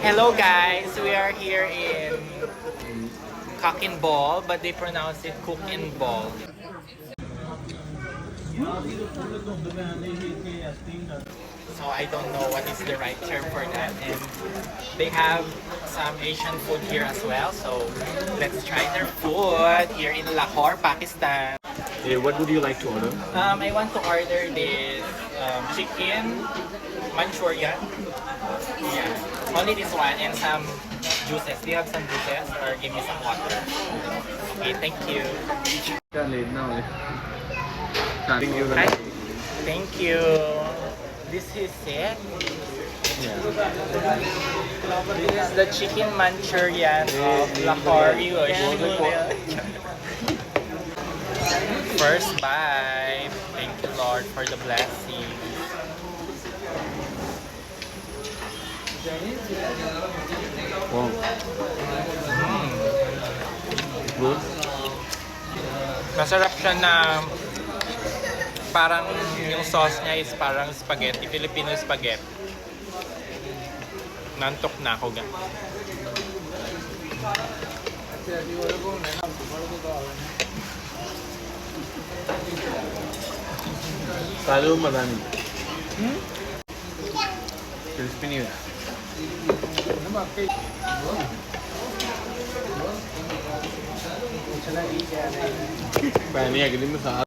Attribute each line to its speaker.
Speaker 1: Hello guys, we are here in Cock and Ball, but they pronounce it Cook and Ball. So I don't know what is the right term for that. And they have some Asian food here as well. So let's try their food here in Lahore, Pakistan.
Speaker 2: Hey, what would you like to order?
Speaker 1: I want to order this chicken Manchurian. Yeah, only this one and some juices. Do you have some juices or give me some water? Okay, thank you.
Speaker 2: Late now. Thank you.
Speaker 1: Hi. Thank you. This is it. This is the chicken Manchurian of Lahore. First bite. Thank you, Lord, for the blessing.
Speaker 2: Wow. Good.
Speaker 1: Masarap siya na parang yung sauce niya is parang spaghetti, Filipino spaghetti. Nantok na ako ga.
Speaker 2: Salu madani. Crispy नहीं हुआ. पहले अगले में साथ